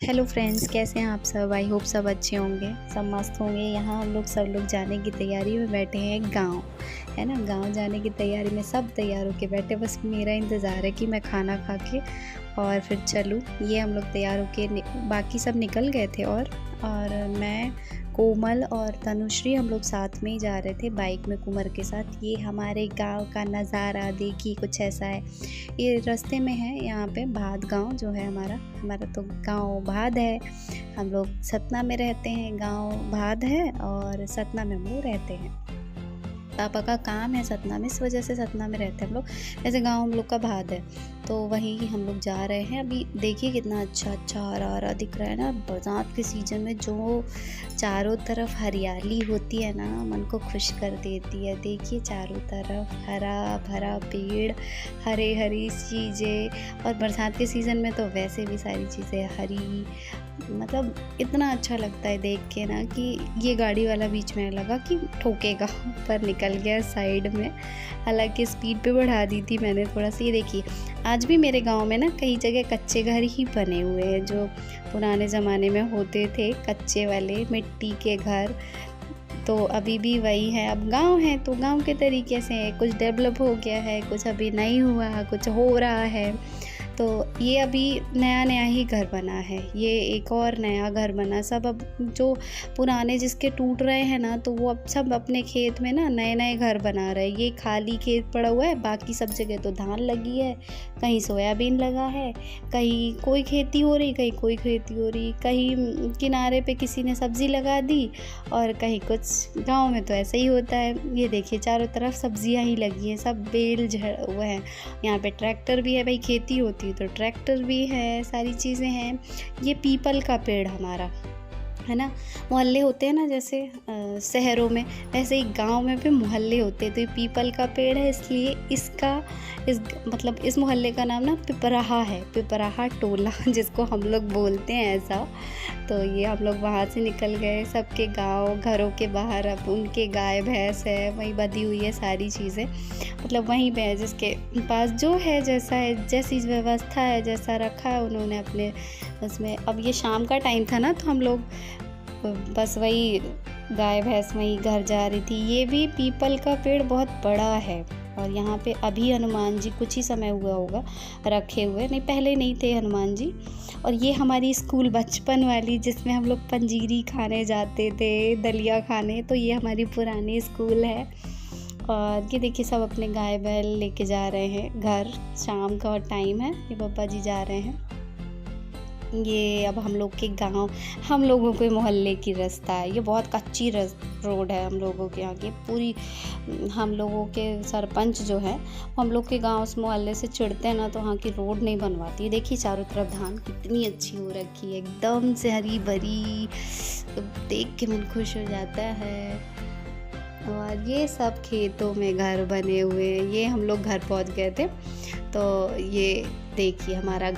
Hello friends, कैसे हैं आप सब। आई होप सब अच्छे होंगे, सब मस्त होंगे। यहाँ हम लोग सब लोग जाने की तैयारी में बैठे हैं गांव, है ना। गांव जाने की तैयारी में सब तैयार होके बैठे, बस मेरा इंतज़ार है कि मैं खाना खा के और फिर चलूँ। ये हम लोग तैयार होके बाकी सब निकल गए थे और मैं, कोमल और तनुश्री हम लोग साथ में ही जा रहे थे बाइक में कुंवर के साथ। ये हमारे गांव का नज़ारा देखिए, कुछ ऐसा है। ये रास्ते में है, यहाँ पे भाद गांव जो है हमारा तो गांव भाद है। हम लोग सतना में रहते हैं, गांव भाद है और सतना में हम लोग रहते हैं। पापा का काम है सतना में, इस वजह से सतना में रहते हैं हम लोग। ऐसे गांव हम लोग का भाद है, तो वहीं हम लोग जा रहे हैं। अभी देखिए कितना अच्छा अच्छा हरा हरा दिख रहा है ना। बरसात के सीज़न में जो चारों तरफ हरियाली होती है ना, मन को खुश कर देती है। देखिए चारों तरफ हरा भरा पेड़, हरे हरी चीज़ें। और बरसात के सीज़न में तो वैसे भी सारी चीज़ें हरी, मतलब इतना अच्छा लगता है देख के ना कि ये गाड़ी वाला बीच में लगा कि ठोकेगा, पर निकल गया साइड में। हालांकि स्पीड पे बढ़ा दी थी मैंने थोड़ा सा। ये देखिए, आज भी मेरे गांव में ना कई जगह कच्चे घर ही बने हुए हैं, जो पुराने ज़माने में होते थे, कच्चे वाले मिट्टी के घर। तो अभी भी वही है। अब गांव है तो गांव के तरीके से है, कुछ डेवलप हो गया है, कुछ अभी नहीं हुआ, कुछ हो रहा है। तो ये अभी नया नया ही घर बना है, ये एक और नया घर बना। सब अब जो पुराने जिसके टूट रहे हैं ना, तो वो अब सब अपने खेत में ना नए नए घर बना रहे हैं। ये खाली खेत पड़ा हुआ है, बाकी सब जगह तो धान लगी है, कहीं सोयाबीन लगा है, कहीं कोई खेती हो रही, कहीं कोई खेती हो रही, कहीं किनारे पे किसी ने सब्ज़ी लगा दी, और कहीं कुछ। गाँव में तो ऐसा ही होता है। ये देखिए चारों तरफ सब्जियां ही लगी हैं, सब बेल झड़ हुए हैं। यहाँ पे ट्रैक्टर भी है, भाई खेती होती तो ट्रैक्टर भी है, सारी चीज़ें हैं। ये पीपल का पेड़ हमारा है ना। मोहल्ले होते हैं ना जैसे शहरों में, वैसे ही गांव में भी मोहल्ले होते हैं। तो ये पीपल का पेड़ है, इसलिए इस मोहल्ले का नाम ना पिपराहा है, पिपराहा टोला जिसको हम लोग बोलते हैं ऐसा। तो ये हम लोग वहाँ से निकल गए, सबके गांव घरों के बाहर अब उनके गाय भैंस है, वहीं बधी हुई है सारी चीज़ें, मतलब वहीं पे है, जिसके पास जो है, जैसा है, जैसी व्यवस्था है, जैसा रखा है उन्होंने अपने उसमें। अब ये शाम का टाइम था ना, तो हम लोग बस वही गाय भैंस वहीं घर जा रही थी। ये भी पीपल का पेड़ बहुत बड़ा है, और यहाँ पे अभी हनुमान जी कुछ ही समय हुआ होगा रखे हुए, नहीं पहले नहीं थे हनुमान जी। और ये हमारी स्कूल बचपन वाली, जिसमें हम लोग पंजीरी खाने जाते थे, दलिया खाने, तो ये हमारी पुरानी स्कूल है। और ये देखिए सब अपने गाय बैल लेके जा रहे हैं घर, शाम का टाइम है, ये पापा जी जा रहे हैं। ये अब हम लोग के गांव, हम लोगों के मोहल्ले की रास्ता है। ये बहुत कच्ची रोड है हम लोगों के यहाँ की पूरी। हम लोगों के सरपंच जो है, हम लोग के गांव उस मोहल्ले से चिढ़ते हैं ना, तो वहाँ की रोड नहीं बनवाती। देखिए चारों तरफ धान कितनी अच्छी हो रखी है, एकदम से हरी भरी, तो देख के मन खुश हो जाता है। और ये सब खेतों में घर बने हुए हैं। ये हम लोग घर पहुँच गए थे, तो ये देखिए हमारा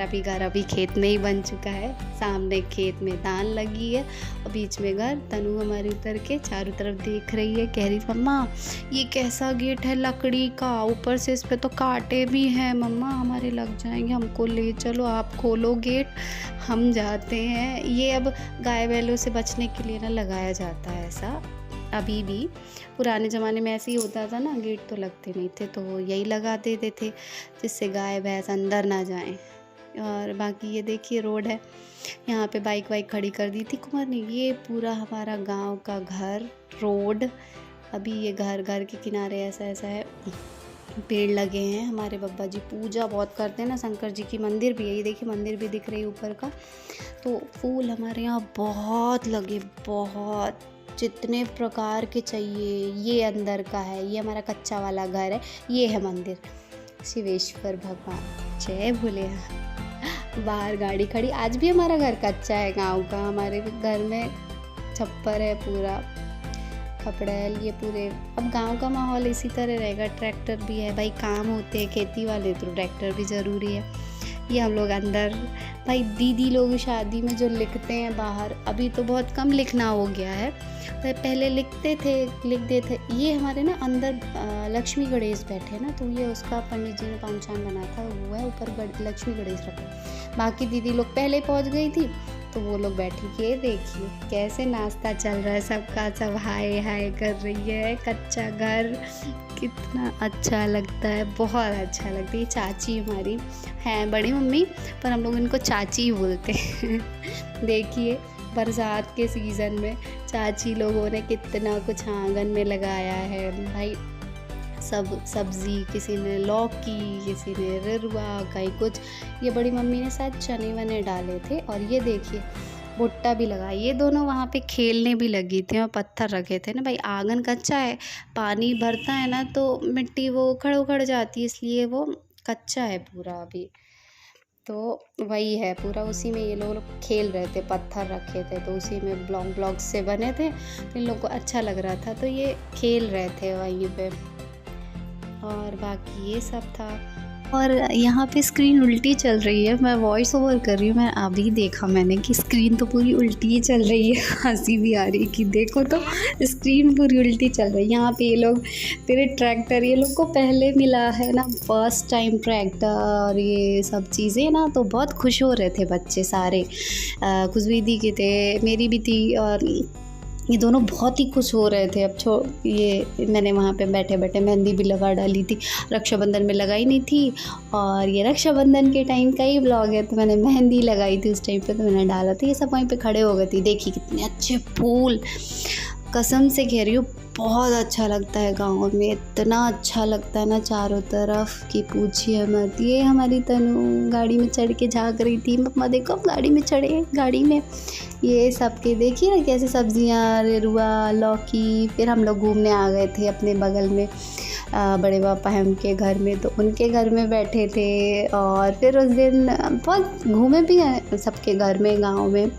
भी घर अभी खेत में ही बन चुका है। सामने खेत में धान लगी है और बीच में घर। तनु हमारी उतर के चारों तरफ देख रही है, कह रही मम्मा ये कैसा गेट है लकड़ी का, ऊपर से इस पे तो कांटे भी हैं, मम्मा हमारे लग जाएंगे, हमको ले चलो, आप खोलो गेट, हम जाते हैं। ये अब गाय बैलों से बचने के लिए ना लगाया जाता है ऐसा। अभी भी पुराने ज़माने में ऐसे ही होता था ना, गेट तो लगते नहीं थे, तो यही लगा देते थे जिससे गाय भैंस अंदर ना जाएं। और बाकी ये देखिए रोड है, यहाँ पे बाइक वाइक खड़ी कर दी थी कुमार ने। ये पूरा हमारा गांव का घर, रोड। अभी ये घर के किनारे ऐसा है, पेड़ लगे हैं। हमारे बब्बा जी पूजा बहुत करते हैं ना, शंकर जी की मंदिर भी है, ये देखिए मंदिर भी दिख रही है ऊपर का। तो फूल हमारे यहाँ बहुत लगे, बहुत, जितने प्रकार के चाहिए। ये अंदर का है, ये हमारा कच्चा वाला घर है, ये है मंदिर शिवेश्वर भगवान, जय भोलेनाथ। बाहर गाड़ी खड़ी, आज भी हमारा घर कच्चा है गांव का। हमारे घर में छप्पर है पूरा, खपड़ैल, ये पूरे। अब गांव का माहौल इसी तरह रहेगा। ट्रैक्टर भी है, भाई काम होते हैं खेती वाले, तो ट्रैक्टर भी ज़रूरी है। ये हम लोग अंदर भाई दीदी लोग शादी में जो लिखते हैं बाहर, अभी तो बहुत कम लिखना हो गया है, पर पहले लिखते थे, लिख देते। ये हमारे ना अंदर लक्ष्मी गणेश बैठे ना, तो ये उसका पंडित जी ने पांचांग बना था, वो है ऊपर लक्ष्मी गणेश रखा। बाकी दीदी लोग पहले पहुंच गई थी, तो वो लोग बैठी। ये देखिए कैसे नाश्ता चल रहा है सबका, सब हाय हाय कर रही है। कच्चा घर कितना अच्छा लगता है, बहुत अच्छा लगता है। ये चाची हमारी हैं, बड़ी मम्मी, पर हम लोग इनको चाची ही बोलते हैं। देखिए बरसात के सीज़न में चाची लोगों ने कितना कुछ आंगन में लगाया है भाई। सब सब्ज़ी, किसी ने लौकी, किसी ने ररुआ, कहीं कुछ। ये बड़ी मम्मी ने शायद चने वने डाले थे। और ये देखिए भुट्टा भी लगा। ये दोनों वहाँ पे खेलने भी लगी थी और पत्थर रखे थे ना भाई। आंगन कच्चा है, पानी भरता है ना तो मिट्टी वो उखड़ जाती है, इसलिए वो कच्चा है पूरा अभी। तो वही है पूरा, उसी में ये लोग खेल रहे थे, पत्थर रखे थे तो उसी में ब्लॉक से बने थे, तो इन लोग को अच्छा लग रहा था, तो ये खेल रहे थे वहीं पे। और बाकी ये सब था। और यहाँ पे स्क्रीन उल्टी चल रही है, मैं वॉइस ओवर कर रही हूँ। मैं अभी देखा मैंने कि स्क्रीन तो पूरी उल्टी ही चल रही है। हंसी भी आ रही है कि देखो तो स्क्रीन पूरी उल्टी चल रही है। यहाँ पे ये लोग तेरे ट्रैक्टर, ये लोग को पहले मिला है ना फर्स्ट टाइम ट्रैक्टर और ये सब चीज़ें ना, तो बहुत खुश हो रहे थे बच्चे सारे। कुछ भी दी के थे, मेरी भी थी, और ये दोनों बहुत ही खुश हो रहे थे। अब ये मैंने वहाँ पे बैठे बैठे मेहंदी भी लगा डाली थी, रक्षाबंधन में लगाई नहीं थी, और ये रक्षाबंधन के टाइम का ही ब्लॉग है, तो मैंने मेहंदी लगाई थी उस टाइम पे, तो मैंने डाला था। ये सब वहीं पे खड़े हो गए थे। देखिए कितने अच्छे फूल, कसम से कह रही हूँ बहुत अच्छा लगता है गाँव में, इतना अच्छा लगता है ना चारों तरफ कि पूछिए मत। ये हमारी तनु गाड़ी में चढ़ के झाँक रही थी, मम्मा देखो हम गाड़ी में चढ़े, गाड़ी में ये सबके देखिए ना कैसे सब्जियां, रेरुआ, लौकी। फिर हम लोग घूमने आ गए थे अपने बगल में बड़े पापा हैं उनके घर में, तो उनके घर में बैठे थे। और फिर उस दिन बहुत घूमे भी हैं सबके घर में, गांव में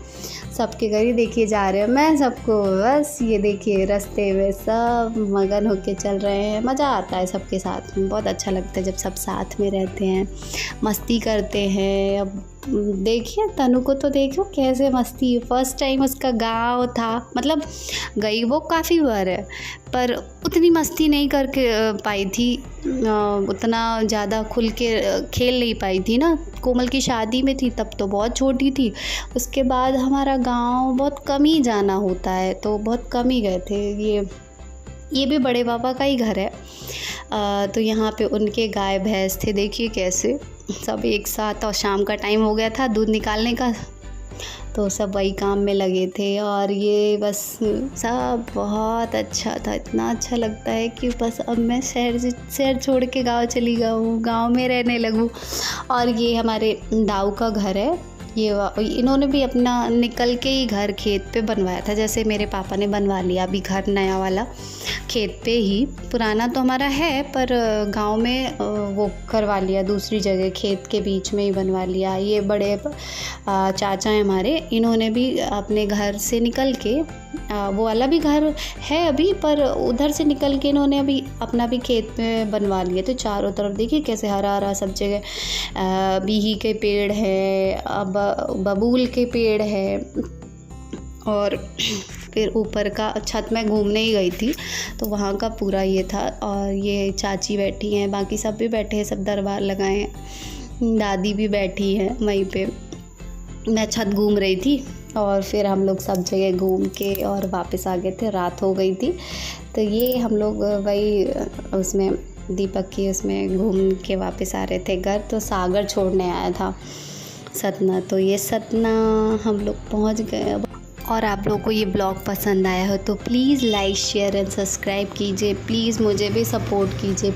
सबके घर ही देखिए जा रहे हैं। मैं सबको बस ये देखिए रास्ते में सब मगन होके चल रहे हैं। मज़ा आता है सबके साथ में, बहुत अच्छा लगता है जब सब साथ में रहते हैं, मस्ती करते हैं। अब देखिए तनु को तो देखो कैसे मस्ती, फर्स्ट टाइम उसका गाँव था, मतलब गई वो काफ़ी बार है, पर उतनी मस्ती नहीं करके पाई थी, उतना ज़्यादा खुल के खेल नहीं पाई थी ना। कोमल की शादी में थी तब तो बहुत छोटी थी, उसके बाद हमारा गांव बहुत कम ही जाना होता है, तो बहुत कम ही गए थे। ये भी बड़े पापा का ही घर है, तो यहाँ पे उनके गाय भैंस थे। देखिए कैसे सब एक साथ, और शाम का टाइम हो गया था दूध निकालने का, तो सब वही काम में लगे थे। और ये बस सब बहुत अच्छा था, इतना अच्छा लगता है कि बस अब मैं शहर छोड़ के गांव चली जाऊँ, गांव में रहने लगूँ। और ये हमारे दाऊ का घर है, ये इन्होंने भी अपना निकल के ही घर खेत पे बनवाया था, जैसे मेरे पापा ने बनवा लिया अभी घर नया वाला खेत पे ही। पुराना तो हमारा है पर गांव में वो करवा लिया, दूसरी जगह खेत के बीच में ही बनवा लिया। ये बड़े चाचा हैं हमारे, इन्होंने भी अपने घर से निकल के, वो वाला भी घर है अभी, पर उधर से निकल के इन्होंने अभी अपना भी खेत में बनवा लिया। तो चारों तरफ देखिए कैसे हरा हरा सब जगह, बीही के पेड़ है, अब बबूल के पेड़ है। और फिर ऊपर का छत में घूमने ही गई थी, तो वहाँ का पूरा ये था। और ये चाची बैठी हैं, बाकी सब भी बैठे हैं, सब दरबार लगाए हैं, दादी भी बैठी है वहीं पे। मैं छत घूम रही थी और फिर हम लोग सब जगह घूम के और वापस आ गए थे, रात हो गई थी। तो ये हम लोग वही उसमें दीपक की उसमें घूम के वापस आ रहे थे घर, तो सागर छोड़ने आया था सतना। तो ये सतना हम लोग पहुंच गए अब। और आप लोगों को ये ब्लॉग पसंद आया हो तो please like share and subscribe कीजिए, प्लीज़ मुझे भी सपोर्ट कीजिए।